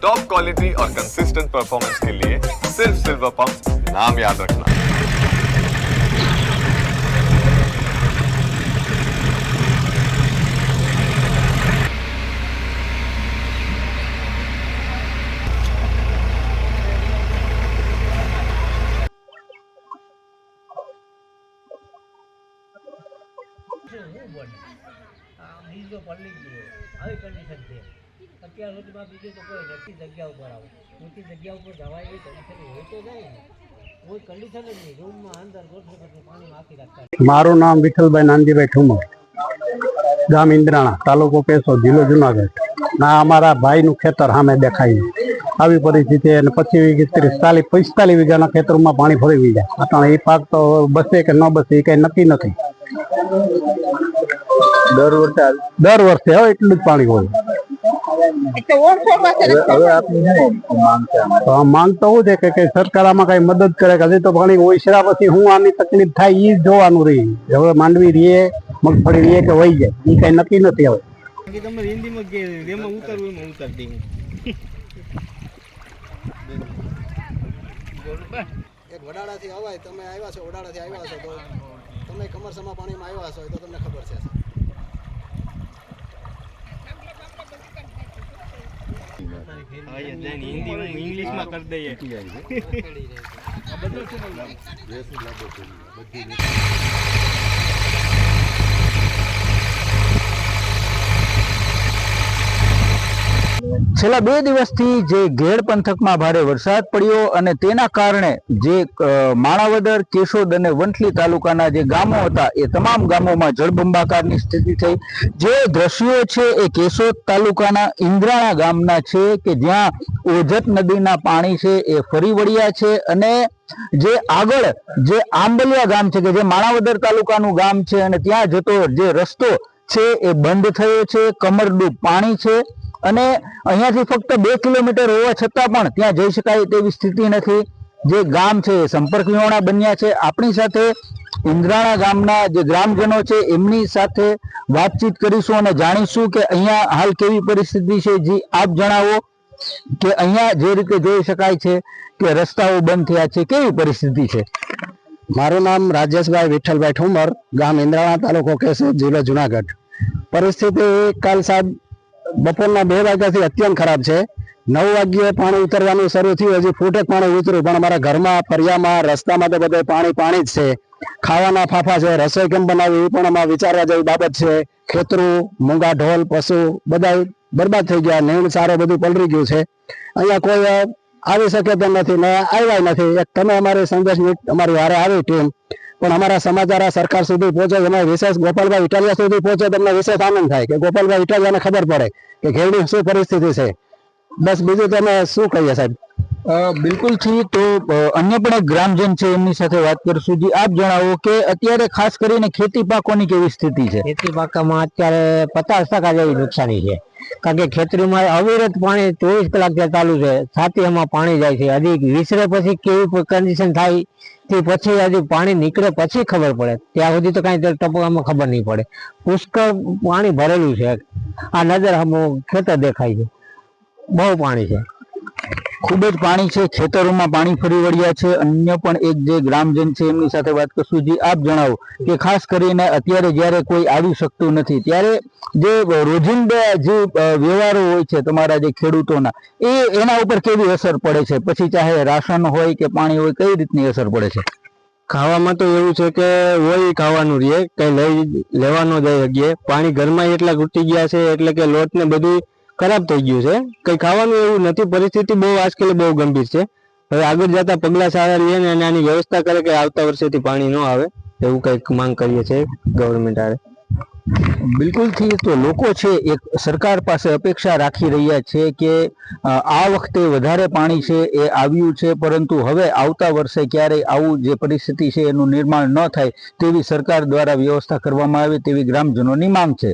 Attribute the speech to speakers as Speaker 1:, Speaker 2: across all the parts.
Speaker 1: Top quality और consistent performance के लिए सिर्फ सिल्वर पंप नाम याद रखना।
Speaker 2: બીજો પલ્લી ગયો આવી કન્ડિશન છે અત્યાર સુધીમાં બીજું તો કોઈ નથી જગ્યા ઉપર આવું મોટી જગ્યા ઉપર જવાય એવી કન્ડિશન હોય તો જાય ને કોઈ કન્ડિશન જ નહીં રૂમમાં અંદર ગોઠવે પાણી માખી રાખતા।
Speaker 3: મારું નામ વિઠ્ઠલભાઈ નાનજીભાઈ ઠુમર, ગામ ઇન્દ્રાણા, તાલુકો કેશોદ, જિલ્લો જુનાગઢ। ના અમારા ભાઈનું ખેતર સામે દેખાય આવી પરિસ્થિતિ અને 25 30 40 45 વીઘાના ખેતરમાં પાણી ફરી જાય અટાણે એ પાક તો બસે કે ન બસે એ કઈ નક્કી નથી। દર વર્ષે હવે એટલું જ પાણી હોય। માંગ તો શું છે કે સરકાર આમાં કઈ મદદ કરે કે હજી તો પાણી ઓછરા પછી હું આની તકલીફ થાય એ જોવાનું રહી। હવે માંડવી રીએ મગફળી રીએ કે વહી જાય એ કઈ નક્કી નથી। હવે
Speaker 2: તમારે હિન્દીમાં કે એમાં ઉતરવું એમાં ઉતરતી
Speaker 4: એક વડાળાથી અવાય તમે આવ્યા છો, વડાળાથી આવ્યા છો તો તમે કમરસમાં પાણીમાં આવ્યા છો તો તમને ખબર છે।
Speaker 2: इंग्लिश में कर दे
Speaker 5: છેલ્લા 2 દિવસથી જે ઘેડ પંથકમાં ભારે વરસાદ પડ્યો અને તેના કારણે જે માણાવદર, કેશોદ અને વંથલી તાલુકાના જે ગામો હતા એ તમામ ગામોમાં જળબંબાકારની સ્થિતિ થઈ। જે દ્રશ્યો છે એ કેશોદ તાલુકાના ઇન્દ્રાણા ગામના છે કે જ્યાં ઓજત નદીના પાણી છે એ ફરી વળ્યા છે અને જે આગળ જે આંબલિયા ગામ છે કે જે માણાવદર તાલુકાનું ગામ છે અને ત્યાં જતો જે રસ્તો છે એ બંધ થયો છે, કમરડૂબ પાણી છે અને અહીંયાથી ફક્ત 2 કિલોમીટર હોવા છતાં પણ ત્યાં જઈ શકાય તેવી સ્થિતિ નથી। જે ગામ છે એ સંપર્ક વિહોણા બન્યા છે। આપણી સાથે ઇન્દ્રાણા ગામના જે ગ્રામજનો છે એમની સાથે વાતચીત કરીશું અને જાણીશું કે અહીંયા હાલ કેવી પરિસ્થિતિ છે। જી આપ જણાવો કે અહીંયા જે રીતે જોઈ શકાય છે કે રસ્તાઓ બંધ થયા છે, કેવી પરિસ્થિતિ છે?
Speaker 3: મારું નામ રાજેશભાઈ વિઠ્ઠલભાઈ ઠુમર, ગામ ઇન્દ્રાણા, તાલુકો કેશોદ, જિલ્લો જુનાગઢ। પરિસ્થિતિ કાલ સાહેબ બપોરના 2 વાગ્યાથી અત્યંત ખરાબ છે। 9 વાગ્યે પાણી ઉતરવાનું શરૂ થયું, હજી ફૂટ પાણી ઉતર્યું પણ અમારા ઘરમાં, ફરિયામાં, રસ્તામાં તો બધે પાણી જ છે। ખાવાના ફાફા છે, રસોઈ કેમ બનાવવી એ પણ અમારે વિચારવા જેવી બાબત છે। ખેતરું, મૂંગા ઢોલ, પશુ બધા બરબાદ થઈ ગયા, નીણ સારો બધું પલળી ગયું છે। અહીંયા કોઈ આવી શકે તેમ નથી ને આવ્યા નથી। તમે અમારી સંદેશ અમારી હારે આવી ટીમ પણ અમારા સમાચાર આ સરકાર સુધી પહોંચે, એમાં વિશેષ ગોપાલભાઈ ઇટાલિયા સુધી પહોંચે તમને વિશેષ આનંદ થાય કે ગોપાલભાઈ ઇટાલિયાને ખબર પડે કે ઘેડની શું પરિસ્થિતિ છે। બસ બીજું તમે શું કહીએ સાહેબ?
Speaker 5: બિલકુલ થી તો અન્ય પણ એક ગ્રામજન છે એમની સાથે વાત કરશું। જી આપ જણાવો કે અત્યારે ખાસ કરીને ખેતી પાકોની કેવી સ્થિતિ છે?
Speaker 2: ખેતી પાકોમાં અત્યારે 50% જેવી નુકસાની છે કારણ કે ખેતરીમાં અવિરત પાણી 24 કલાક ચાલુ છે। છાતીમાં પાણી જાય છે, હજી વિસરે પછી કેવી કન્ડિશન થાય તે પછી હજી પાણી નીકળે પછી ખબર પડે, ત્યાં સુધી તો કાંઈ ટપકામાં ખબર નહીં પડે। પુષ્કળ પાણી ભરેલું છે, આ નજર ખેતર દેખાય છે, બહુ પાણી છે,
Speaker 5: ખૂબ જ પાણી છે, ખેતરોમાં પાણી ફરી વળ્યા છે। અન્ય પણ એક જે ગ્રામજન છે એમની સાથે વાત કરશું। જી આપ જણાવો કે ખાસ કરીને અત્યારે જ્યારે કોઈ આવી શકતું નથી ત્યારે જે રોજિંદા જે વ્યવહારો હોય છે તમારા જે ખેડૂતોના એના ઉપર કેવી અસર પડે છે? પછી ચાહે રાશન હોય કે પાણી હોય, કઈ રીતની અસર પડે છે?
Speaker 3: ખાવામાં તો એવું છે કે હોય ખાવાનું રહીએ, કઈ લેવાનો જઈ શકીએ। પાણી ઘરમાં એટલા ઘૂટી ગયા છે એટલે કે લોટ ને બધું ખરાબ થઈ ગયું છે, કઈ ખાવાનું એવું નથી। પરિસ્થિતિ બહુ આજકાલ બહુ ગંભીર છે। હવે આગળ જતા પગલા સારા લઈએ ને આની વ્યવસ્થા કરે કે આવતા વર્ષેથી પાણી ન આવે એવું કંઈક માંગ કરીએ છીએ ગવર્મેન્ટ હારે।
Speaker 5: બિલકુલ થી તો લોકો છે એક સરકાર પાસે અપેક્ષા રાખી રહ્યા છે કે આ વખતે વધારે પાણી છે એ આવ્યું છે પરંતુ હવે આવતા વર્ષે ક્યારેય આવું જે પરિસ્થિતિ છે એનું નિર્માણ ન થાય તેવી સરકાર દ્વારા વ્યવસ્થા કરવામાં આવે તેવી ગ્રામજનોની માંગ છે।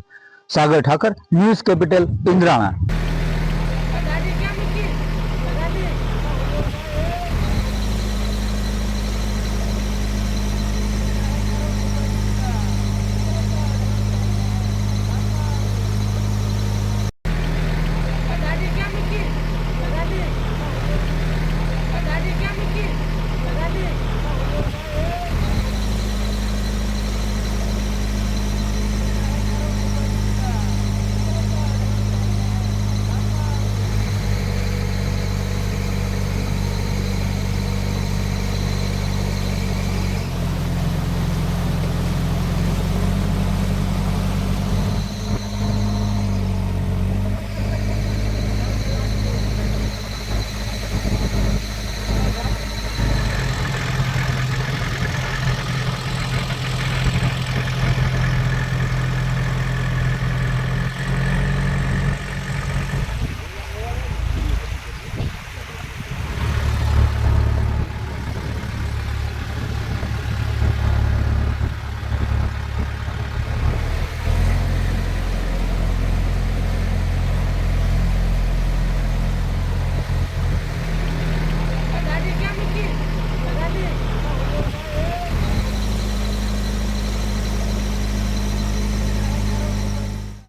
Speaker 5: સાગર ઠાકર, ન્યૂઝ કેપિટલ, ઇન્દ્રાણા।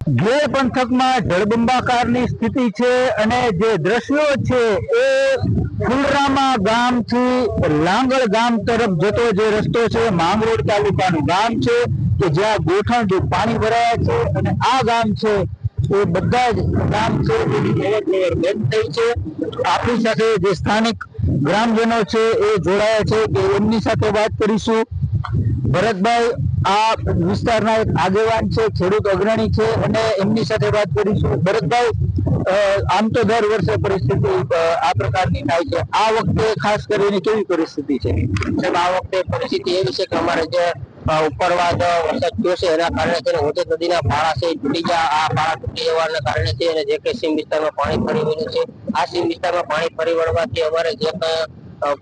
Speaker 5: ગેર પંથકમાં જળબંબાકારની સ્થિતિ છે અને જે દ્રશ્યો છે એ ફુલરામા ગામથી લાંગળ ગામ તરફ જતો જે રસ્તો છે માંગરોળ તાલુકાનું ગામ છે કે જ્યાં ગોઠણ પાણી ભરાયા છે અને આ ગામ છે એ બધા જ ગામ છે જેની અવરજવર બંધ થઈ છે. આપણી સાથે જે સ્થાનિક ગ્રામજનો છે એ જોડાયા છે કે એમની સાથે વાત કરીશું. ભરતભાઈ આ વિસ્તારના એક આગેવાન છે, ખેડૂત અગ્રણી છે અને એમની સાથે વાત કરીશું. ભરતભાઈ, આમ તો દર વર્ષે પરિસ્થિતિ આ પ્રકારની થાય છે, આ વખતે ખાસ કરીને કેવી પરિસ્થિતિ છે?
Speaker 2: સાહેબ, આ વખતે પરિસ્થિતિ એવી છે કે અમારે જે ઉપરવાદ વરસાદ થયો છે એના કારણે છે ઓજત નદીના પાળા છે તૂટી ગયા. આ પાળા તૂટી જવાના કારણે છે અને જે કે સીમ વિસ્તારમાં પાણી ફરી વળ્યું છે. આ સીમ વિસ્તારમાં પાણી ફરી વળવાથી અમારે જે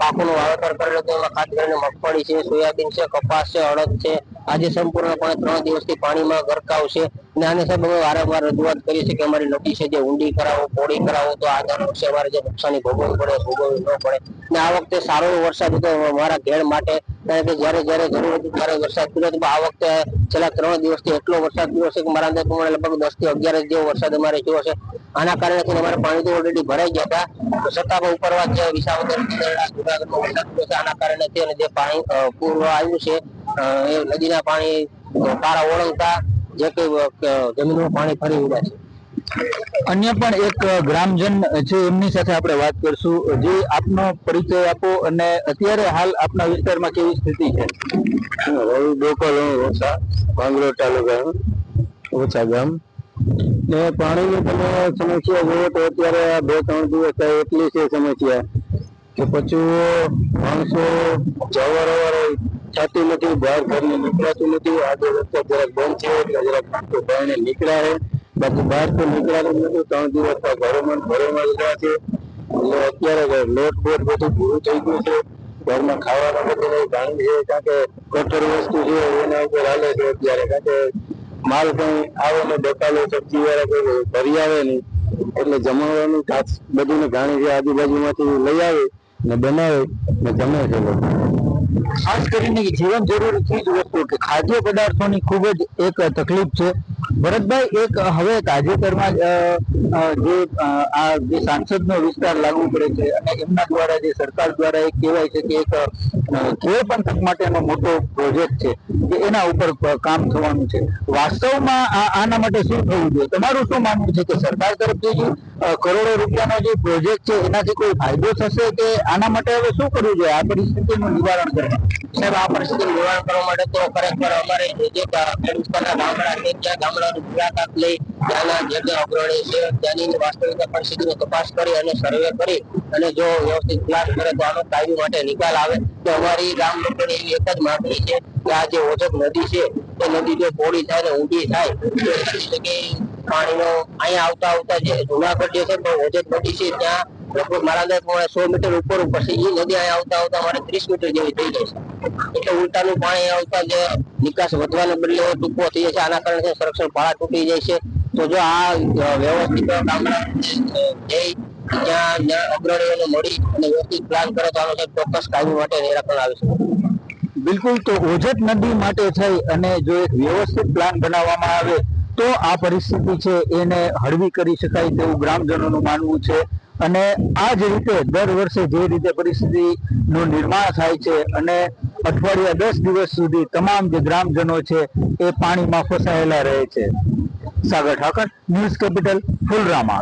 Speaker 2: પાકોનું વાવેતર કરેલું હતું એમાં ખાસ કરીને મગફળી છે, સોયાબીન છે, કપાસ છે, અડદ છે, આજે સંપૂર્ણપણે 3 દિવસથી પાણીમાં ગરકાવ છે. અને આને સાહેબ અમે વારંવાર રજૂઆત કરી છે કે અમારી નદી છે જે ઊંડી કરાવો, પહોળી કરાવો, તો આ દર વર્ષે અમારે જે નુકસાની ભોગવવી પડે ભોગવવી ન પડે. અને આ વખતે સારો વરસાદ હતો અમારા ઘેર માટે, કારણ કે જયારે જરૂર હતી ત્યારે વરસાદ પડ્યો હતો. આ વખતે છેલ્લા 3 દિવસથી એટલો વરસાદ થયો છે કે મારા અંદાજ પ્રમાણે લગભગ 10 થી 11 જેવો વરસાદ અમારે થયો છે. આના કારણે અમારે પાણી તો ઓલરેડી ભરાઈ ગયા હતા, છતાં પણ ઉપરવાસ જે વિસાવદર જુનાગઢમાં વરસાદ થયો છે આના કારણે અને જે પાણી પૂર આવ્યું છે એ નદીના પાણી પારા ઓળંગતા જે કઈ જમીનમાં પાણી ફરી વળ્યા છે.
Speaker 5: અન્ય પણ એક ગ્રામજન છે, એમની સાથે આપણે વાત કરશું. જે આપનો પરિચય આપો અને અત્યારે હાલ આપના વિસ્તારમાં કેવી સ્થિતિ છે?
Speaker 3: રવિ ગોપાલ ઓછા, માંગરોળ તાલુકા ઓછા ગામ. ને પાણીની તમે સમસ્યા જુઓ તો અત્યારે 2-3 દિવસ થાય એટલી છે સમસ્યા કે પછી માણસો જવારવાર થતી નથી, બહાર ઘરની નીકળાતું નથી. આજે રસ્તા જરાક બંધ છે એટલે જરાક બહારને નીકળ્યા છે, બાકી બહાર તો નીકળાતું નથી. 3 દિવસ ઘરોમાં રહ્યા છે એટલે અત્યારે લોટ બોટ બધું પૂરું થઈ ગયું છે. ઘરમાં ખાવાનું બધું જાણી છે, કારણ કે કઠોર વસ્તુ છે એના ઉપર હાલે છે અત્યારે, કારણ કે માલ કઈ આવે ને બકાલો સબ્જી વાળા કોઈ ભરી આવે નહીં એટલે જમાવાનું બધું જાણી છે, આજુબાજુમાંથી લઈ આવે ને બનાવે ને જમે છે લોકો.
Speaker 5: ખાસ કરીને જીવન જરૂરી ચીજ વસ્તુ કે ખાદ્ય પદાર્થોની ખૂબ જ એક તકલીફ છે. ભરતભાઈ, એક હવે તાજેતરમાં જે સાંસદનો વિસ્તાર લાગુ પડે છે અને એમના દ્વારા જે સરકાર દ્વારા એક કહેવાય છે કે એક ગેર પંથક માટેનો મોટો પ્રોજેક્ટ છે કે એના ઉપર કામ થવાનું છે. વાસ્તવમાં આના માટે શું થવું જોઈએ? તમારું શું માનવું છે કે સરકાર તરફથી જે કરોડો રૂપિયાનો જે પ્રોજેક્ટ છે એનાથી કોઈ ફાયદો થશે કે આના માટે હવે શું કરવું જોઈએ આ પરિસ્થિતિનું નિવારણ કરવા?
Speaker 2: સાહેબ, આ પરિસ્થિતિનું નિવારણ કરવા માટે તો ખરેખર અમારે જે ખેડૂતોના ગામડા છે ત્યાં ગામડાની મુલાકાત લઈ ત્યાંના જે અગ્રણી છે ત્યાંની વાસ્તવિક પરિસ્થિતિની તપાસ કરી અને સર્વે કરી અને જો વ્યવસ્થિત પ્લાન કરે તો આનો કાયમી માટે નિકાલ આવે. તો અમારી ગામ લોકોની એવી એક જ માંગણી છે કે આ જે ઓજત નદી છે એ નદી જો પહોળી થાય ને ઊંડી થાય તો પાણીનો અહીંયા આવતા જે જુનાગઢ જે છે તો ઓજત નદી છે ત્યાં લગભગ મારા અંદાજ 100 મીટર ઉપર પછી એ નદી અહીંયા આવતા અમારે 30 મીટર જેવી થઈ જાય છે. એટલે ઉલટાનું પાણી આવતા જે નિકાસ વધવાને બદલે ટૂંકો થઈ જાય છે. આના કારણે સંરક્ષણ પાળા તૂટી જાય છે. તો જો આ વ્યવસ્થિત ગામડા જ્યાં અગ્રણીઓને મળી અને વ્યવસ્થિત પ્લાન કરે તો આનો ચોક્કસ કાયમી માટે નિરાકરણ આવી શકે.
Speaker 5: બિલકુલ. તો ઓજત નદી માટે થઈ અને જો એક વ્યવસ્થિત પ્લાન બનાવવામાં આવે તો આ પરિસ્થિતિ છે એને હળવી કરી શકાય તેવું ગ્રામજનોનું માનવું છે. અને આ જ રીતે દર વર્ષે જે રીતે પરિસ્થિતિનું નિર્માણ થાય છે અને અઠવાડિયા 10 દિવસ સુધી તમામ જે ગ્રામજનો છે એ પાણીમાં ફસાયેલા રહે છે. સાગર ઠાકર, ન્યૂઝ કેપિટલ, ફુલરામા.